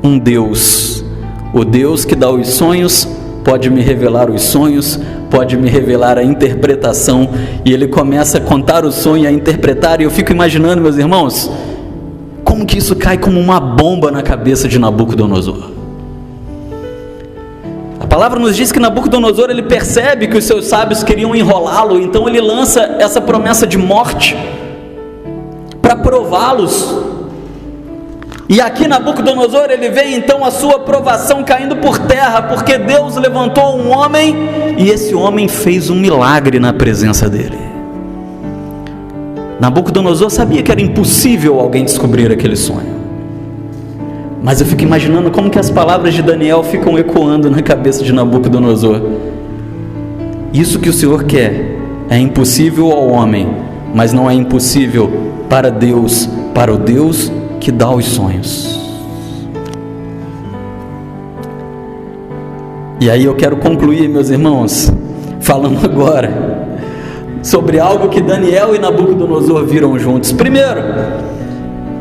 Speaker 4: um Deus, o Deus que dá os sonhos, pode me revelar os sonhos, pode me revelar a interpretação. E ele começa a contar o sonho, a interpretar, e eu fico imaginando, meus irmãos, como que isso cai como uma bomba na cabeça de Nabucodonosor. A palavra nos diz que Nabucodonosor ele percebe que os seus sábios queriam enrolá-lo, então ele lança essa promessa de morte para prová-los. E aqui Nabucodonosor ele vê então a sua provação caindo por terra, porque Deus levantou um homem e esse homem fez um milagre na presença dele. Nabucodonosor sabia que era impossível alguém descobrir aquele sonho, mas eu fico imaginando como que as palavras de Daniel ficam ecoando na cabeça de Nabucodonosor. Isso que o Senhor quer é impossível ao homem, mas não é impossível para Deus, para o Deus que dá os sonhos. E aí eu quero concluir, meus irmãos, falando agora sobre algo que Daniel e Nabucodonosor viram juntos. Primeiro,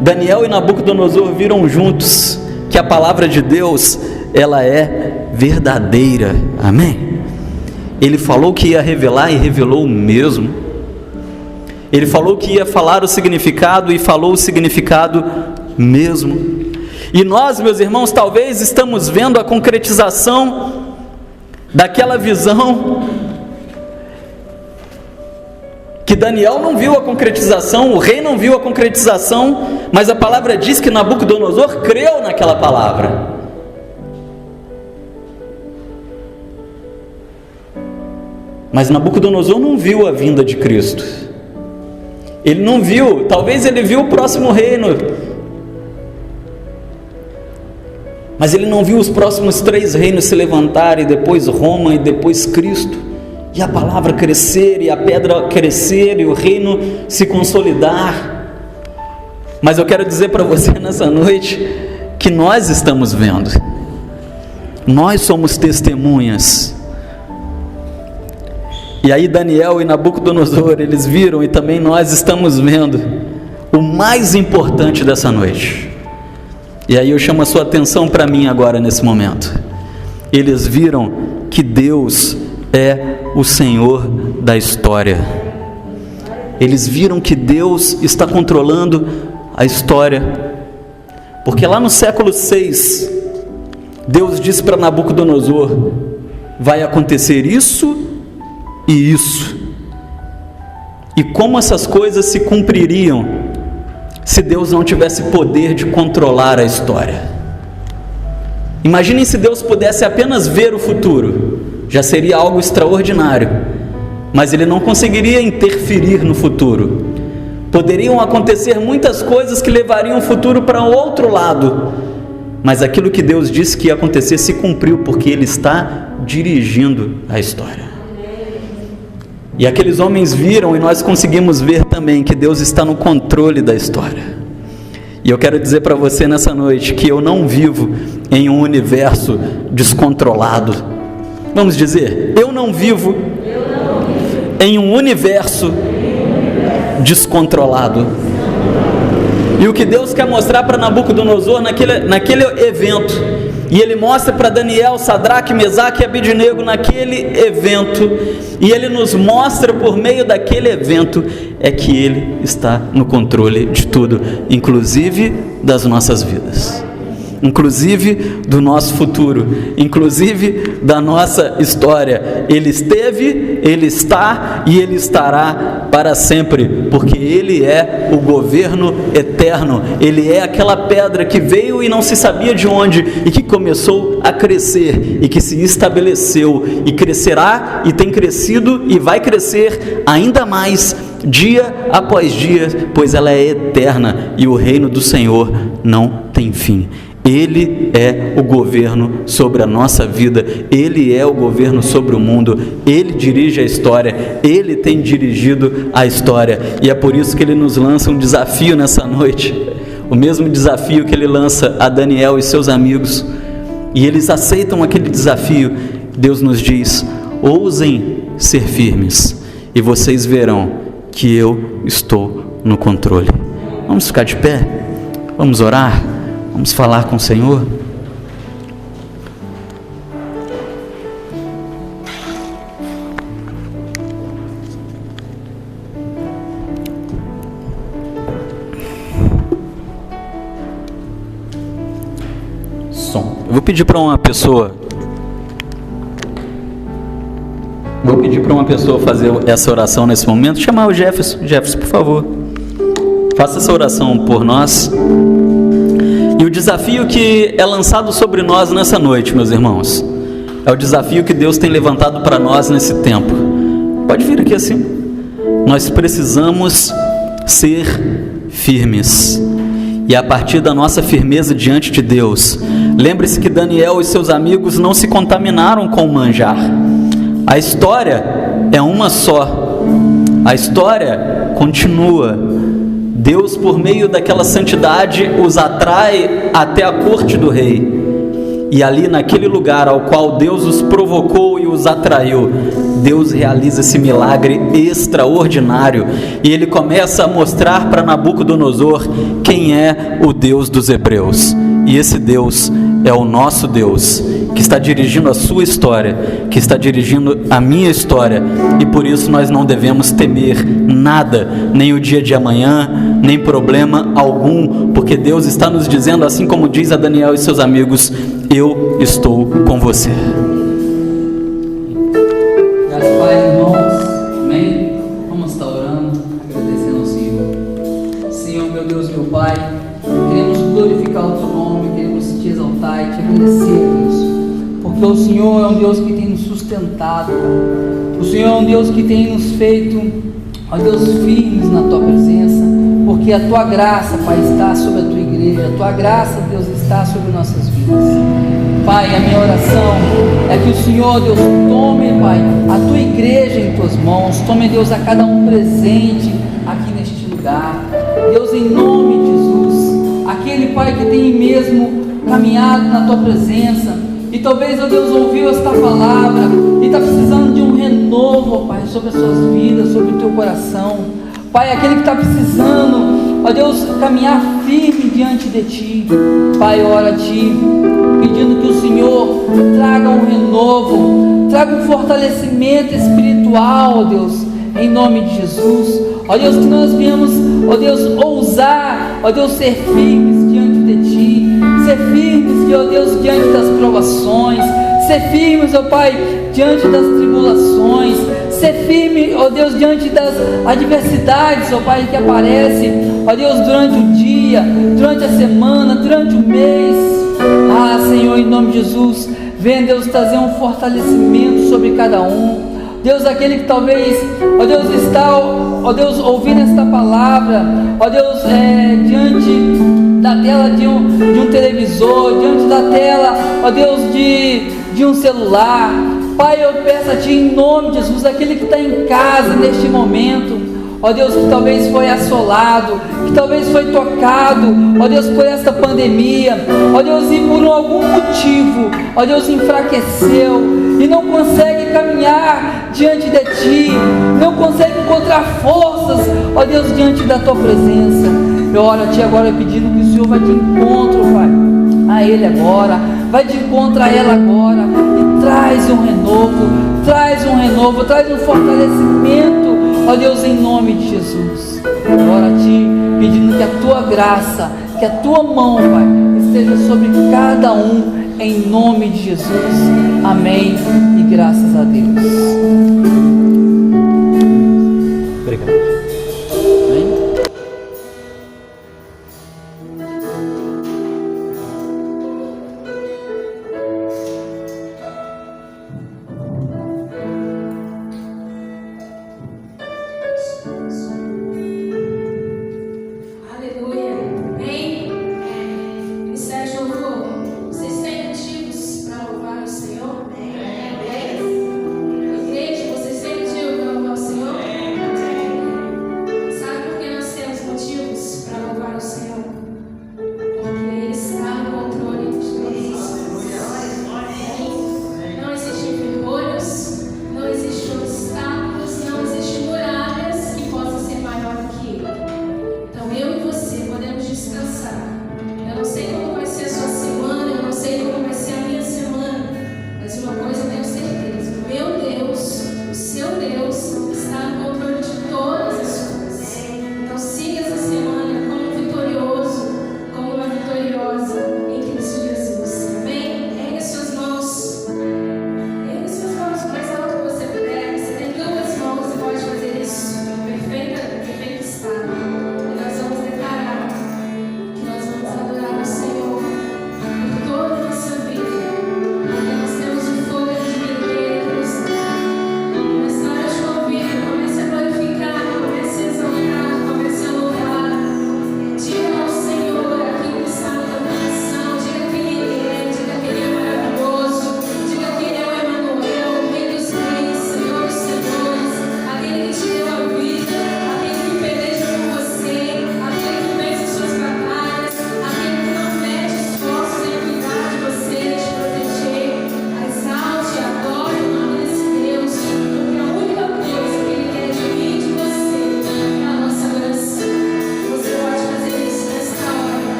Speaker 4: Daniel e Nabucodonosor viram juntos que a palavra de Deus, ela é verdadeira. Amém? Ele falou que ia revelar e revelou mesmo. Ele falou que ia falar o significado e falou o significado mesmo. E nós, meus irmãos, talvez estamos vendo a concretização daquela visão que Daniel não viu a concretização, o rei não viu a concretização, mas a palavra diz que Nabucodonosor creu naquela palavra. Mas Nabucodonosor não viu a vinda de Cristo. Ele não viu, talvez ele viu o próximo reino, mas ele não viu os próximos 3 reinos se levantarem, depois Roma e depois Cristo, e a palavra crescer, e a pedra crescer, e o reino se consolidar. Mas eu quero dizer para você nessa noite, que nós estamos vendo, nós somos testemunhas. E aí Daniel e Nabucodonosor, eles viram, e também nós estamos vendo, o mais importante dessa noite. E aí eu chamo a sua atenção para mim agora nesse momento. Eles viram que Deus é o Senhor da história. Eles viram que Deus está controlando a história. Porque lá no século 6, Deus disse para Nabucodonosor: vai acontecer isso e isso. E como essas coisas se cumpririam se Deus não tivesse poder de controlar a história? Imaginem se Deus pudesse apenas ver o futuro, já seria algo extraordinário, mas Ele não conseguiria interferir no futuro. Poderiam acontecer muitas coisas que levariam o futuro para outro lado, mas aquilo que Deus disse que ia acontecer se cumpriu, porque Ele está dirigindo a história. E aqueles homens viram, e nós conseguimos ver também, que Deus está no controle da história. E eu quero dizer para você nessa noite, que eu não vivo em um universo descontrolado. Vamos dizer, eu não vivo em um universo descontrolado. E o que Deus quer mostrar para Nabucodonosor naquele evento, e Ele mostra para Daniel, Sadraque, Mesaque e Abednego naquele evento, e Ele nos mostra por meio daquele evento, é que Ele está no controle de tudo, inclusive das nossas vidas, inclusive do nosso futuro, inclusive da nossa história. Ele esteve, Ele está e Ele estará para sempre, porque Ele é o governo eterno. Ele é aquela pedra que veio e não se sabia de onde, e que começou a crescer, e que se estabeleceu, e crescerá, e tem crescido, e vai crescer ainda mais, dia após dia, pois ela é eterna, e o reino do Senhor não tem fim. Ele é o governo sobre a nossa vida, Ele é o governo sobre o mundo, Ele dirige a história, Ele tem dirigido a história, e é por isso que Ele nos lança um desafio nessa noite, o mesmo desafio que Ele lança a Daniel e seus amigos, e eles aceitam aquele desafio. Deus nos diz: ousem ser firmes, e vocês verão que eu estou no controle. Vamos ficar de pé, vamos orar, vamos falar com o Senhor. Eu vou pedir para uma pessoa fazer essa oração nesse momento, chamar o Jefferson. Jefferson, por favor, faça essa oração por nós. E o desafio que é lançado sobre nós nessa noite, meus irmãos, é o desafio que Deus tem levantado para nós nesse tempo. Pode vir aqui assim. Nós precisamos ser firmes, e a partir da nossa firmeza diante de Deus, lembre-se que Daniel e seus amigos não se contaminaram com o manjar. A história é uma só, a história continua. Deus, por meio daquela santidade, os atrai até a corte do rei, e ali naquele lugar ao qual Deus os provocou e os atraiu, Deus realiza esse milagre extraordinário, e Ele começa a mostrar para Nabucodonosor quem é o Deus dos hebreus. E esse Deus é o nosso Deus, que está dirigindo a sua história, que está dirigindo a minha história, e por isso nós não devemos temer nada, nem o dia de amanhã, nem problema algum, porque Deus está nos dizendo, assim como diz a Daniel e seus amigos: eu estou com você.
Speaker 5: Graças a Pai, irmãos, amém? Vamos estar orando, agradecendo ao Senhor. Senhor, meu Deus, meu Pai, queremos glorificar o Teu nome, queremos Te exaltar e Te agradecer, Deus, porque o Senhor é um Deus que tem nos sustentado, o Senhor é um Deus que tem nos feito, ó Deus, firmes na Tua presença, porque a Tua graça, Pai, está sobre a Tua igreja, a Tua graça, Deus, está sobre nossas vidas. Pai, a minha oração é que o Senhor, Deus, tome, Pai, a Tua igreja em Tuas mãos, tome, Deus, a cada um presente aqui neste lugar, Deus, em nome de Jesus, aquele, Pai, que tem mesmo caminhado na Tua presença, e talvez, ó Deus, ouviu esta palavra, e está precisando de um renovo, ó Pai, sobre as suas vidas, sobre o teu coração, Pai, aquele que está precisando, ó Deus, caminhar firme diante de Ti, Pai, ora a Ti, pedindo que o Senhor traga um renovo, traga um fortalecimento espiritual, ó Deus, em nome de Jesus, ó Deus, que nós venhamos, ó Deus, ousar, ó Deus, ser firmes diante de Ti, ser firmes, ó Deus, diante das provações, ser firmes, ó Pai, diante das tribulações, ser firme, ó Deus, diante das adversidades, ó Pai, que aparecem, ó Deus, durante o dia, durante a semana, durante o mês. Ah, Senhor, em nome de Jesus, venha, Deus, trazer um fortalecimento sobre cada um. Deus, aquele que talvez, ó Deus, está, ó Deus, ouvindo esta palavra, ó Deus, diante da tela de um televisor, diante da tela, ó Deus, de um celular. Pai, eu peço a Ti em nome de Jesus, aquele que está em casa neste momento, ó Deus, que talvez foi assolado, que talvez foi tocado, ó Deus, por esta pandemia, ó Deus, e por algum motivo, ó Deus, enfraqueceu e não consegue caminhar diante de Ti, não consegue encontrar forças, ó Deus, diante da Tua presença. Eu oro a Ti agora pedindo que o Senhor vai de encontro, Pai, a ele agora, vai de encontro a ela agora, e traz um renovo, traz um fortalecimento, ó Deus, em nome de Jesus. Eu oro a Ti pedindo que a Tua graça, que a Tua mão, Pai, esteja sobre cada um, em nome de Jesus. Amém e graças a Deus.
Speaker 4: Obrigado.
Speaker 5: Amém.
Speaker 2: Aleluia. Amém. Ministério de Louvor, vocês têm motivos para louvar o Senhor? Igreja, vocês têm motivo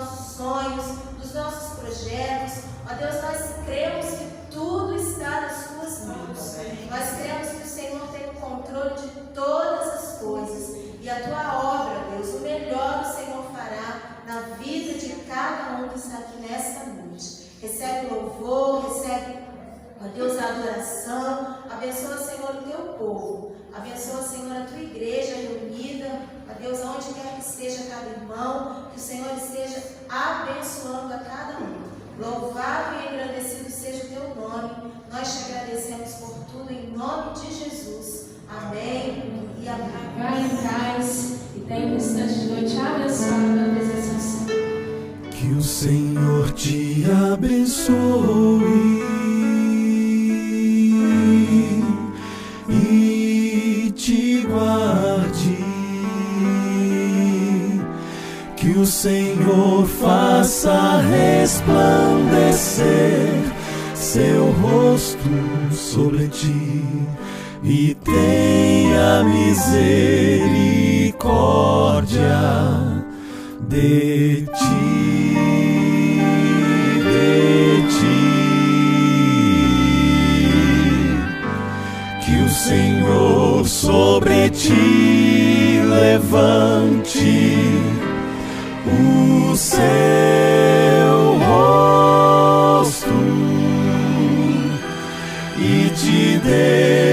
Speaker 6: nossos sonhos, dos nossos projetos. Ó Deus, nós cremos que tudo está nas Tuas mãos. Nós cremos que o Senhor tem o controle de todas as coisas. E a Tua obra, Deus, o melhor o Senhor fará na vida de cada um que está aqui nesta noite. Recebe o louvor, recebe, ó Deus, a adoração. Abençoa, Senhor, o Teu povo. Abençoa, Senhor, a Tua igreja reunida. Ó Deus, aonde quer que esteja cada irmão, que o Senhor esteja abençoando a cada um. Louvado e engrandecido seja o Teu nome. Nós te agradecemos por tudo, em nome de Jesus. Amém e amém.
Speaker 2: Vai em paz e tenha um instante de noite abençoado pela presença do Senhor.
Speaker 1: Que o Senhor te abençoe e te guarde. Que o Senhor faça resplandecer seu rosto sobre ti e tenha misericórdia de ti, Que o Senhor sobre ti levante o seu rosto e te dê